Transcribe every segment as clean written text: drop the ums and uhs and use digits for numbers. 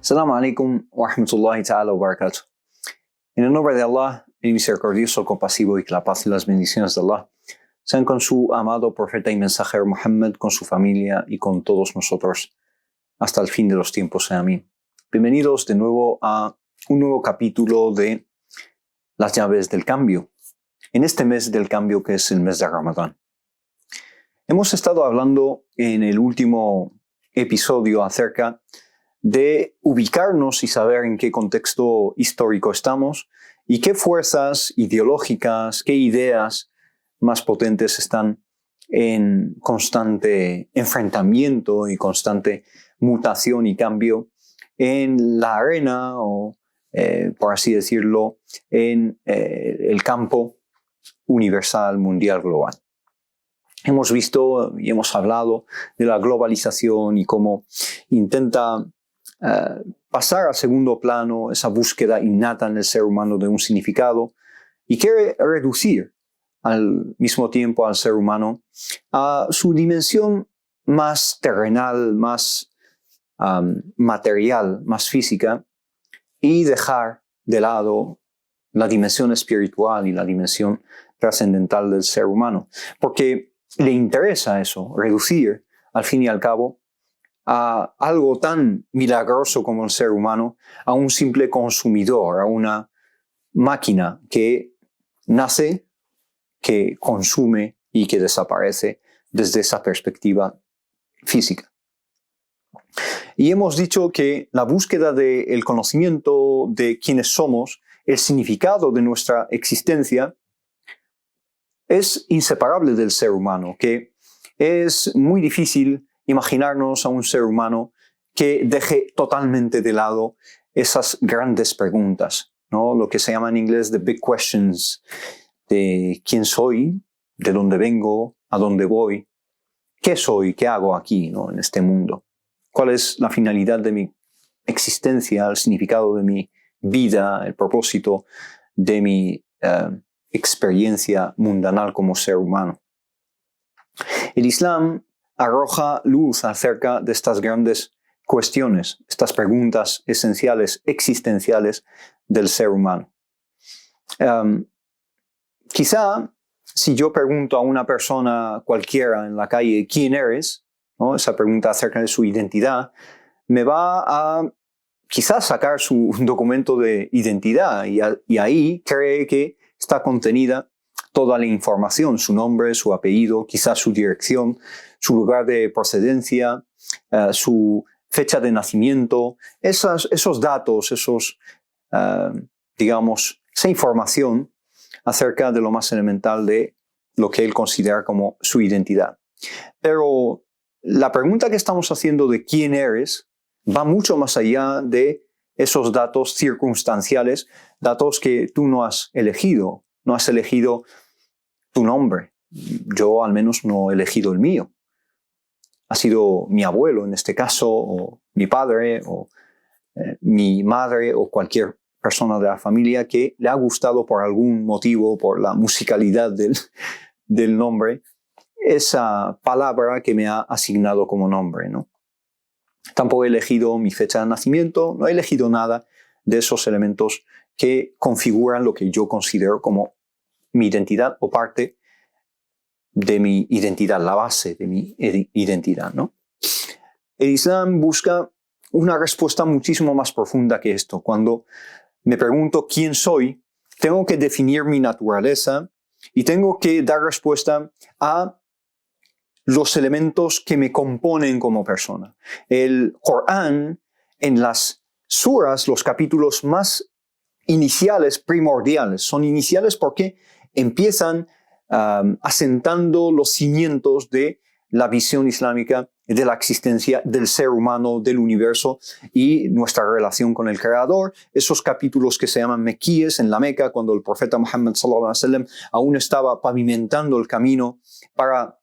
Assalamu alaikum wa rahmatullahi ta'ala wa barakatuh. En el nombre de Allah, el misericordioso, compasivo, y que la paz y las bendiciones de Allah sean con su amado profeta y mensajero Muhammad, con su familia y con todos nosotros hasta el fin de los tiempos. Amén. Bienvenidos de nuevo a un nuevo capítulo de Las llaves del cambio, en este mes del cambio que es el mes de Ramadán. Hemos estado hablando en el último episodio acerca de ubicarnos y saber en qué contexto histórico estamos y qué fuerzas ideológicas, qué ideas más potentes están en constante enfrentamiento y constante mutación y cambio en la arena o, por así decirlo, en el campo universal, mundial, global. Hemos visto y hemos hablado de la globalización y cómo intenta pasar a segundo plano esa búsqueda innata en el ser humano de un significado y quiere reducir al mismo tiempo al ser humano a su dimensión más terrenal, más material, más física, y dejar de lado la dimensión espiritual y la dimensión trascendental del ser humano. Porque le interesa eso, reducir al fin y al cabo a algo tan milagroso como el ser humano, a un simple consumidor, a una máquina que nace, que consume y que desaparece desde esa perspectiva física. Y hemos dicho que la búsqueda del conocimiento de quiénes somos, el significado de nuestra existencia, es inseparable del ser humano, que es muy difícil imaginarnos a un ser humano que deje totalmente de lado esas grandes preguntas, ¿no? Lo que se llama en inglés the big questions, de quién soy, de dónde vengo, a dónde voy, qué soy, qué hago aquí, ¿no? En este mundo. ¿Cuál es la finalidad de mi existencia, el significado de mi vida, el propósito de mi experiencia mundanal como ser humano? El Islam arroja luz acerca de estas grandes cuestiones, estas preguntas esenciales, existenciales del ser humano. Quizá si yo pregunto a una persona cualquiera en la calle ¿quién eres?, ¿no? Esa pregunta acerca de su identidad me va a quizás sacar su documento de identidad y ahí cree que está contenida toda la información, su nombre, su apellido, quizás su dirección, su lugar de procedencia, su fecha de nacimiento, esos datos, esa información acerca de lo más elemental de lo que él considera como su identidad. Pero la pregunta que estamos haciendo de quién eres va mucho más allá de esos datos circunstanciales, datos que tú no has elegido tu nombre. Yo al menos no he elegido el mío. Ha sido mi abuelo en este caso, o mi padre, o mi madre, o cualquier persona de la familia que le ha gustado por algún motivo, por la musicalidad del nombre, esa palabra que me ha asignado como nombre, ¿no? Tampoco he elegido mi fecha de nacimiento, no he elegido nada de esos elementos que configuran lo que yo considero como mi identidad o parte de mi identidad, la base de mi identidad, ¿no? El Islam busca una respuesta muchísimo más profunda que esto. Cuando me pregunto quién soy, tengo que definir mi naturaleza y tengo que dar respuesta a los elementos que me componen como persona. El Corán, en las suras, los capítulos más iniciales, primordiales, son iniciales porque empiezan asentando los cimientos de la visión islámica de la existencia del ser humano, del universo y nuestra relación con el Creador. Esos capítulos que se llaman mequíes en la Meca, cuando el profeta Muhammad sallallahu alaihi wasallam aún estaba pavimentando el camino para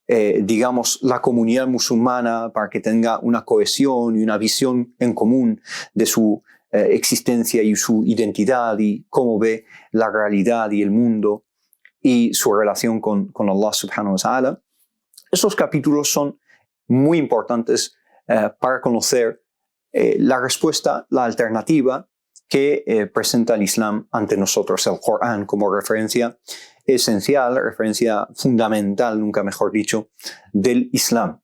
la comunidad musulmana, para que tenga una cohesión y una visión en común de su existencia y su identidad y cómo ve la realidad y el mundo y su relación con Allah subhanahu wa ta'ala. Esos capítulos son muy importantes para conocer la respuesta, la alternativa que presenta el Islam ante nosotros, el Corán como referencia esencial, referencia fundamental, nunca mejor dicho, del Islam.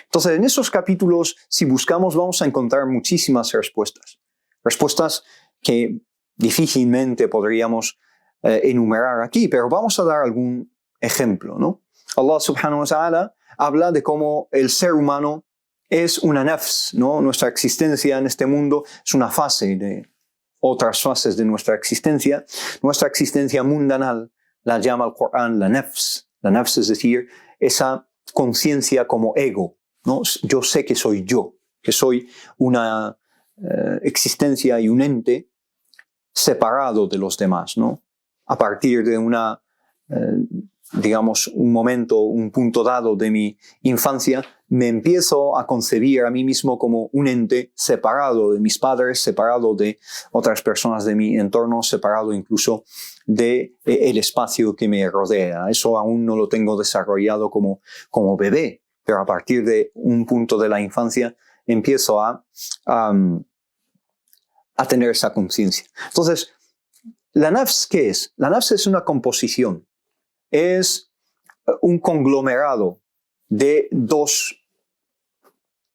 Entonces, en esos capítulos, si buscamos, vamos a encontrar muchísimas respuestas. Respuestas que difícilmente podríamos enumerar aquí, pero vamos a dar algún ejemplo, ¿no? Allah subhanahu wa ta'ala habla de cómo el ser humano es una nafs, ¿no? Nuestra existencia en este mundo es una fase de otras fases de nuestra existencia. Nuestra existencia mundanal la llama el Corán la nafs. La nafs es decir, esa conciencia como ego, ¿no? Yo sé que soy yo, que soy una existencia y un ente separado de los demás, ¿no? A partir de una, digamos, un momento, un punto dado de mi infancia, me empiezo a concebir a mí mismo como un ente separado de mis padres, separado de otras personas de mi entorno, separado incluso del espacio que me rodea. Eso aún no lo tengo desarrollado como bebé, pero a partir de un punto de la infancia empiezo a tener esa conciencia. Entonces, ¿la nafs qué es? La nafs es una composición, es un conglomerado de dos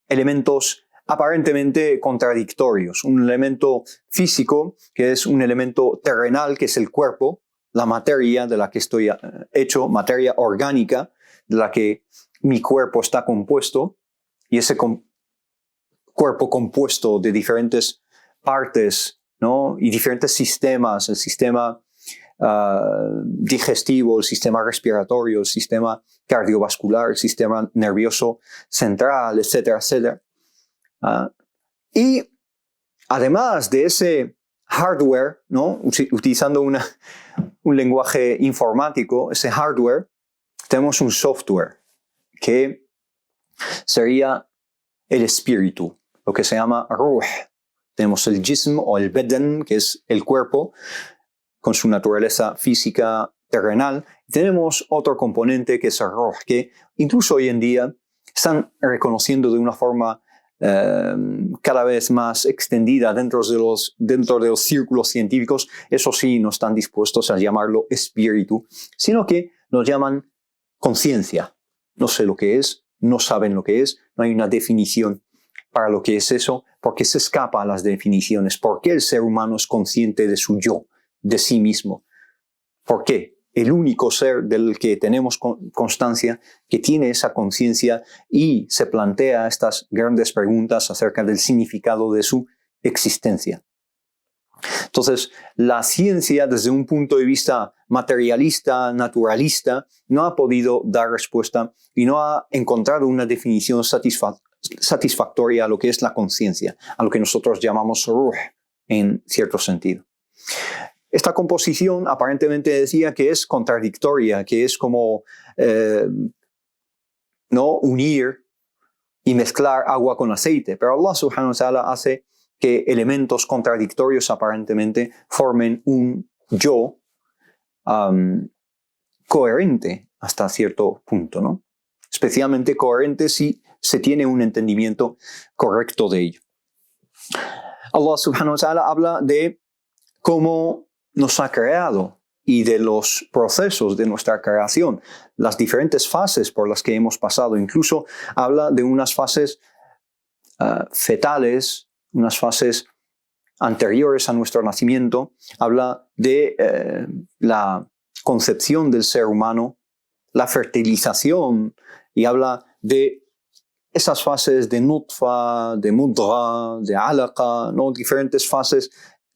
elementos aparentemente contradictorios. Un elemento físico, que es un elemento terrenal, que es el cuerpo, la materia de la que estoy hecho, materia orgánica de la que mi cuerpo está compuesto, y ese cuerpo compuesto de diferentes partes, ¿no? Y diferentes sistemas, el sistema digestivo, el sistema respiratorio, el sistema cardiovascular, el sistema nervioso central, etcétera, etcétera. Y además de ese hardware, ¿no? Utilizando un lenguaje informático, ese hardware, tenemos un software que sería el espíritu, lo que se llama ruh. Tenemos el jism o el badan, que es el cuerpo, con su naturaleza física terrenal. Tenemos otro componente que es el ruh, que incluso hoy en día están reconociendo de una forma cada vez más extendida dentro de los círculos científicos. Eso sí, no están dispuestos a llamarlo espíritu, sino que lo llaman conciencia. No sé lo que es, no saben lo que es, no hay una definición para lo que es eso, porque se escapa a las definiciones. ¿Por qué el ser humano es consciente de su yo, de sí mismo? ¿Por qué? El único ser del que tenemos constancia que tiene esa conciencia y se plantea estas grandes preguntas acerca del significado de su existencia. Entonces, la ciencia, desde un punto de vista materialista, naturalista, no ha podido dar respuesta y no ha encontrado una definición satisfactoria a lo que es la conciencia, a lo que nosotros llamamos ruh, en cierto sentido. Esta composición aparentemente decía que es contradictoria, que es como ¿no? unir y mezclar agua con aceite, pero Allah subhanahu wa ta'ala hace que elementos contradictorios aparentemente formen un yo coherente hasta cierto punto, ¿no? Especialmente coherente si se tiene un entendimiento correcto de ello. Allah subhanahu wa ta'ala habla de cómo nos ha creado y de los procesos de nuestra creación, las diferentes fases por las que hemos pasado. Incluso habla de unas fases fetales, unas fases anteriores a nuestro nacimiento. Habla de la concepción del ser humano, la fertilización, y habla de esas fases de nutfa, de mudra, de alaqa, ¿no? Diferentes fases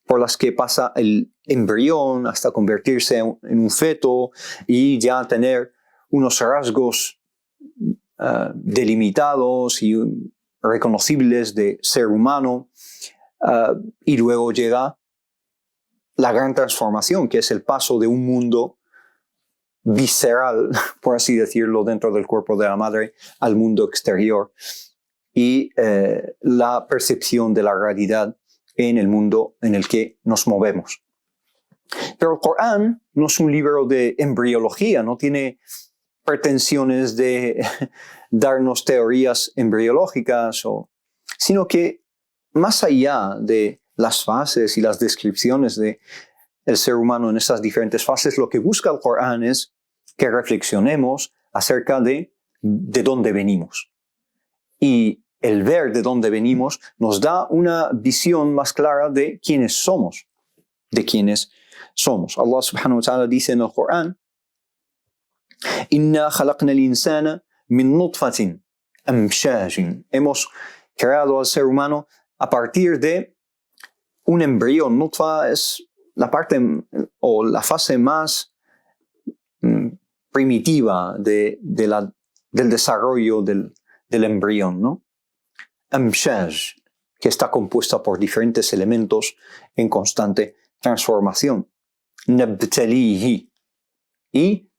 por las que pasa el embrión hasta convertirse en un feto y ya tener unos rasgos delimitados y reconocibles de ser humano. Y luego llega la gran transformación, que es el paso de un mundo visceral, por así decirlo, dentro del cuerpo de la madre al mundo exterior y la percepción de la realidad en el mundo en el que nos movemos. Pero el Corán no es un libro de embriología, no tiene pretensiones de darnos teorías embriológicas, sino que más allá de las fases y las descripciones del ser humano en esas diferentes fases, lo que busca el Corán es que reflexionemos acerca de dónde venimos. Y el ver de dónde venimos nos da una visión más clara de quiénes somos. Allah subhanahu wa ta'ala dice en el Corán: Inna khalaqna al-insana min nutfatin amshajin. Hemos creado al ser humano a partir de un embrión. Nutfa es la parte o la fase más primitiva del desarrollo del embrión, ¿no? Amshaj, que está compuesta por diferentes elementos en constante transformación. Nabtalihi, y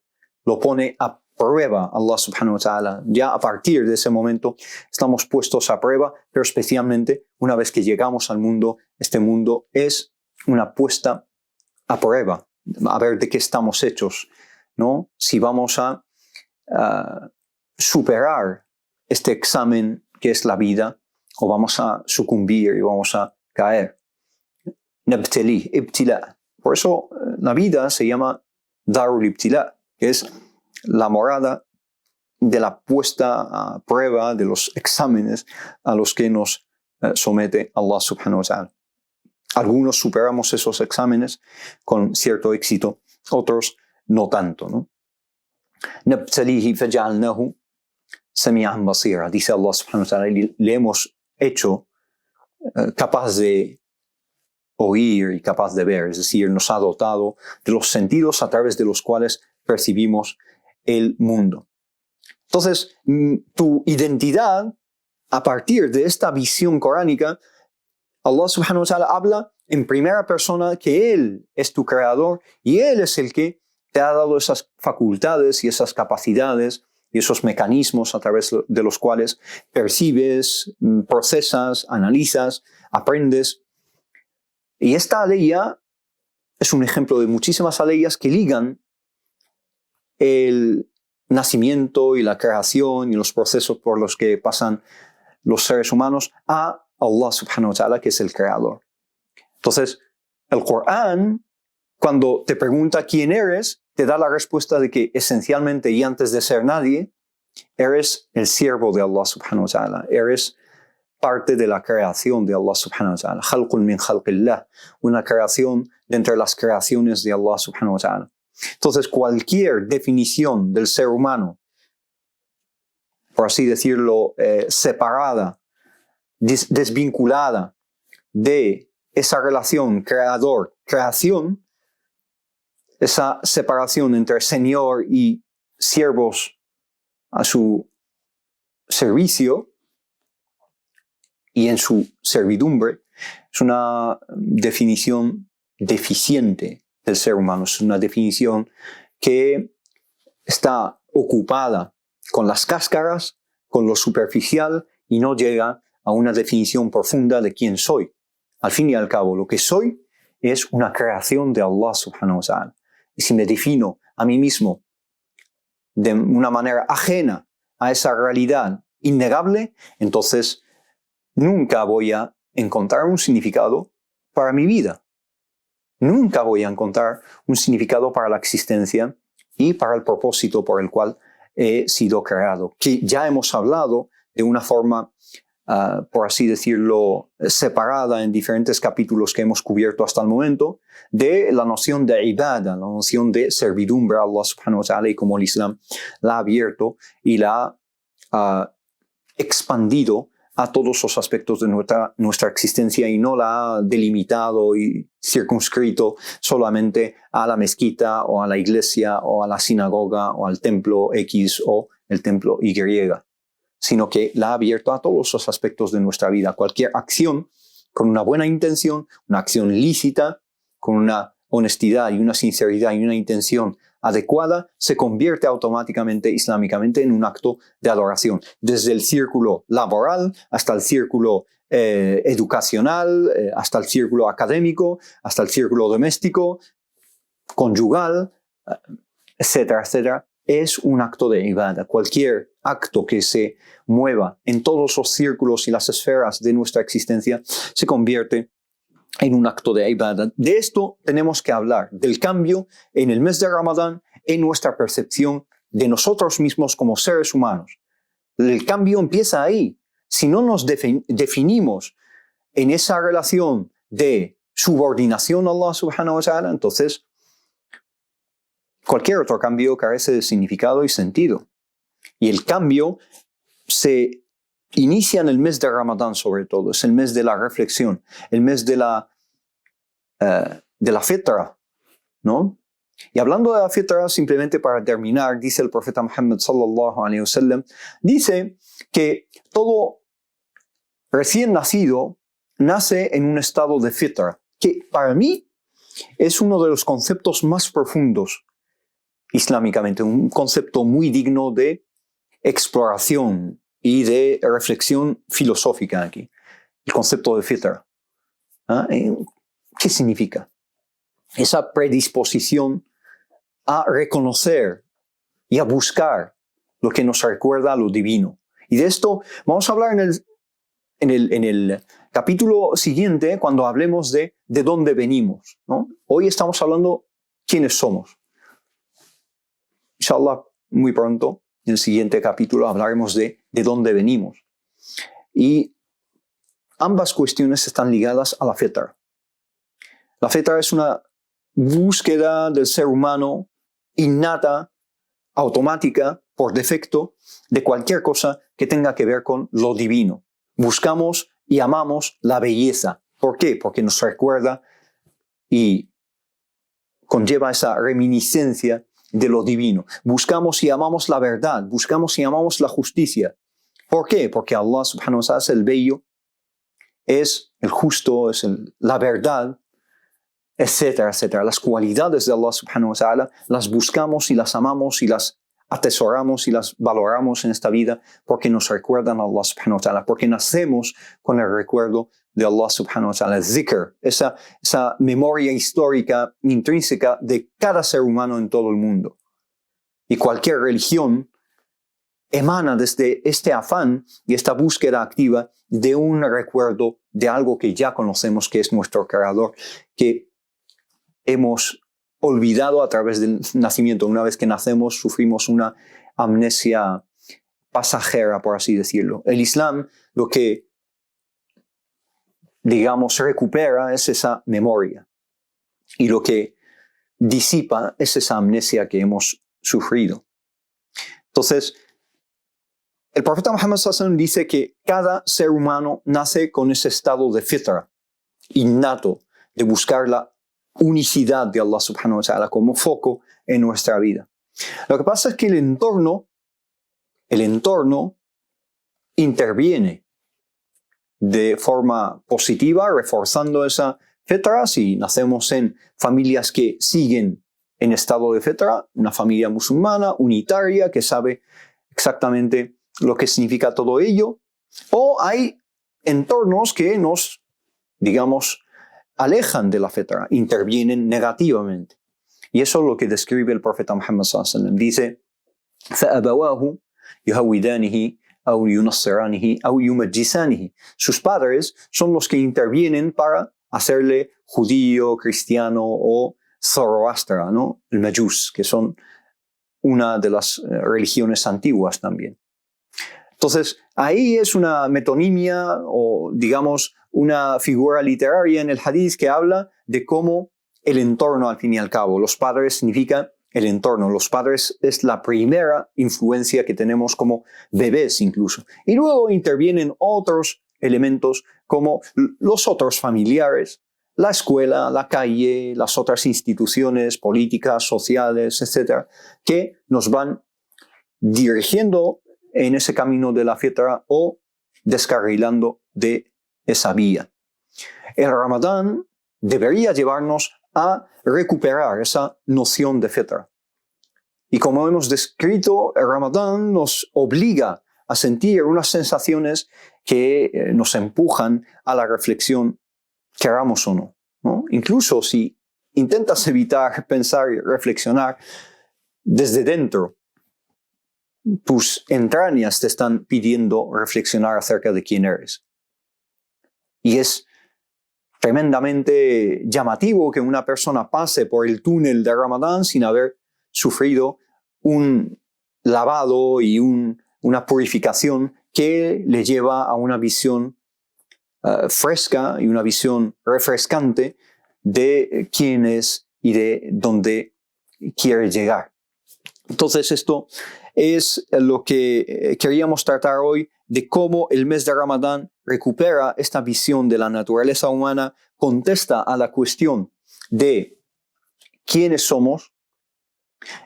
lo pone a prueba Allah subhanahu wa ta'ala. Ya a partir de ese momento estamos puestos a prueba, pero especialmente una vez que llegamos al mundo, este mundo es una puesta a prueba, a ver de qué estamos hechos, ¿no? Si vamos a superar este examen que es la vida, o vamos a sucumbir y vamos a caer. Nabtali, ibtila. Por eso la vida se llama Darul Ibtila, que es la morada de la puesta a prueba de los exámenes a los que nos somete Allah subhanahu wa ta'ala. Algunos superamos esos exámenes con cierto éxito, otros no tanto, ¿no? Nabtalihi faja'alnahu sami'an basira. Dice Allah subhanahu wa ta'ala, le hemos hecho capaz de oír y capaz de ver, es decir, nos ha dotado de los sentidos a través de los cuales percibimos el mundo. Entonces, tu identidad, a partir de esta visión coránica, Allah subhanahu wa ta'ala habla en primera persona que Él es tu creador y Él es el que te ha dado esas facultades y esas capacidades y esos mecanismos a través de los cuales percibes, procesas, analizas, aprendes. Y esta aleya es un ejemplo de muchísimas aleyas que ligan el nacimiento y la creación y los procesos por los que pasan los seres humanos a Allah subhanahu wa ta'ala, que es el creador. Entonces, el Corán, cuando te pregunta quién eres, te da la respuesta de que esencialmente y antes de ser nadie, eres el siervo de Allah subhanahu wa ta'ala, eres parte de la creación de Allah subhanahu wa ta'ala. Khalqun min khalqillah, una creación de entre las creaciones de Allah subhanahu wa ta'ala. Entonces, cualquier definición del ser humano, por así decirlo, separada, desvinculada de esa relación creador-creación, esa separación entre Señor y siervos a su servicio y en su servidumbre, es una definición deficiente del ser humano. Es una definición que está ocupada con las cáscaras, con lo superficial, y no llega a una definición profunda de quién soy. Al fin y al cabo, lo que soy es una creación de Allah subhanahu wa ta'ala. Y si me defino a mí mismo de una manera ajena a esa realidad innegable, entonces nunca voy a encontrar un significado para mi vida. Nunca voy a encontrar un significado para la existencia y para el propósito por el cual he sido creado. Que ya hemos hablado de una forma, por así decirlo, separada en diferentes capítulos que hemos cubierto hasta el momento, de la noción de ibada, la noción de servidumbre a Allah subhanahu wa ta'ala, y como el Islam la ha abierto y la ha expandido a todos los aspectos de nuestra existencia, y no la ha delimitado y circunscrito solamente a la mezquita o a la iglesia o a la sinagoga o al templo X o el templo Y, sino que la ha abierto a todos los aspectos de nuestra vida. Cualquier acción con una buena intención, una acción lícita, con una honestidad y una sinceridad y una intención adecuada, se convierte automáticamente, islámicamente, en un acto de adoración. Desde el círculo laboral hasta el círculo educacional, hasta el círculo académico, hasta el círculo doméstico, conyugal, etcétera, etcétera. es un acto de ibadah. Cualquier acto que se mueva en todos los círculos y las esferas de nuestra existencia se convierte en un acto de ibadah. De esto tenemos que hablar, del cambio en el mes de Ramadán en nuestra percepción de nosotros mismos como seres humanos. El cambio empieza ahí. Si no nos definimos en esa relación de subordinación a Allah subhanahu wa ta'ala, entonces cualquier otro cambio carece de significado y sentido. Y el cambio se inicia en el mes de Ramadán sobre todo. Es el mes de la reflexión, el mes de la fitra, ¿no? Y hablando de la fitra, simplemente para terminar, dice el profeta Muhammad sallallahu alaihi wasallam, dice que todo recién nacido nace en un estado de fitra, que para mí es uno de los conceptos más profundos islámicamente, un concepto muy digno de exploración y de reflexión filosófica aquí. El concepto de fitra. ¿Qué significa? Esa predisposición a reconocer y a buscar lo que nos recuerda a lo divino. Y de esto vamos a hablar en el capítulo siguiente, cuando hablemos de dónde venimos, ¿no? Hoy estamos hablando quiénes somos. Inshallah, muy pronto, en el siguiente capítulo, hablaremos de dónde venimos. Y ambas cuestiones están ligadas a la fitra. La fitra es una búsqueda del ser humano innata, automática, por defecto, de cualquier cosa que tenga que ver con lo divino. Buscamos y amamos la belleza. ¿Por qué? Porque nos recuerda y conlleva esa reminiscencia de lo divino. Buscamos y amamos la verdad. Buscamos y amamos la justicia. ¿Por qué? Porque Allah subhanahu wa ta'ala es el bello, es el justo, es la verdad, etcétera, etcétera. Las cualidades de Allah subhanahu wa ta'ala las buscamos y las amamos y las atesoramos y las valoramos en esta vida porque nos recuerdan a Allah subhanahu wa ta'ala, porque nacemos con el recuerdo de Allah subhanahu wa ta'ala. Zikr, esa memoria histórica intrínseca de cada ser humano en todo el mundo. Y cualquier religión emana desde este afán y esta búsqueda activa de un recuerdo de algo que ya conocemos, que es nuestro Creador, que hemos olvidado a través del nacimiento. Una vez que nacemos, sufrimos una amnesia pasajera, por así decirlo. El Islam lo que, digamos, recupera es esa memoria. Y lo que disipa es esa amnesia que hemos sufrido. Entonces, el profeta Muhammad sallallahu alaihi wasallam dice que cada ser humano nace con ese estado de fitra, innato, de buscar la unicidad de Allah subhanahu wa ta'ala como foco en nuestra vida. Lo que pasa es que el entorno interviene de forma positiva, reforzando esa fitra. Si nacemos en familias que siguen en estado de fitra, una familia musulmana, unitaria, que sabe exactamente lo que significa todo ello, o hay entornos que nos, digamos, alejan de la fitra, intervienen negativamente. Y eso es lo que describe el profeta Muhammad sallallahu alaihi wasallam. Dice, فَأَبَوَاهُ يُهَوِّدَانِهِ أَوْ يُنَصِّرَانِهِ أَوْ يُمَجِّسَانِهِ. Sus padres son los que intervienen para hacerle judío, cristiano o zoroastra, ¿no? El Majus, que son una de las religiones antiguas también. Entonces, ahí es una metonimia o, digamos, una figura literaria en el hadith que habla de cómo el entorno, al fin y al cabo, los padres significa el entorno. Los padres es la primera influencia que tenemos como bebés incluso. Y luego intervienen otros elementos como los otros familiares, la escuela, la calle, las otras instituciones políticas, sociales, etc., que nos van dirigiendo en ese camino de la fitra o descarrilando de esa vía. El Ramadán debería llevarnos a recuperar esa noción de fitra. Y como hemos descrito, el Ramadán nos obliga a sentir unas sensaciones que nos empujan a la reflexión, queramos o no, ¿no? Incluso si intentas evitar pensar y reflexionar desde dentro, tus entrañas te están pidiendo reflexionar acerca de quién eres. Y es tremendamente llamativo que una persona pase por el túnel de Ramadán sin haber sufrido un lavado y una purificación que le lleva a una visión fresca y una visión refrescante de quién es y de dónde quiere llegar. Entonces esto es lo que queríamos tratar hoy, de cómo el mes de Ramadán recupera esta visión de la naturaleza humana, contesta a la cuestión de quiénes somos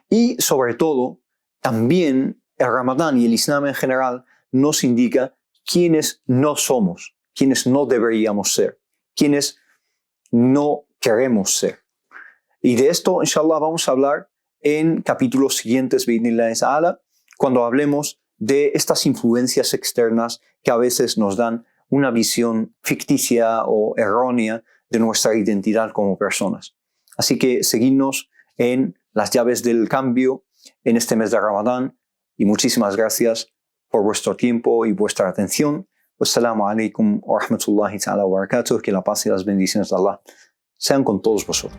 y sobre todo también el Ramadán y el Islam en general nos indica quiénes no somos, quiénes no deberíamos ser, quiénes no queremos ser. Y de esto, inshallah, vamos a hablar en capítulos siguientes, bi'idhnillah ta'ala, cuando hablemos de estas influencias externas que a veces nos dan una visión ficticia o errónea de nuestra identidad como personas. Así que seguidnos en las llaves del cambio en este mes de Ramadán y muchísimas gracias por vuestro tiempo y vuestra atención. Wassalamu alaikum wa rahmatullahi ta'ala wa barakatuh. Que la paz y las bendiciones de Allah sean con todos vosotros.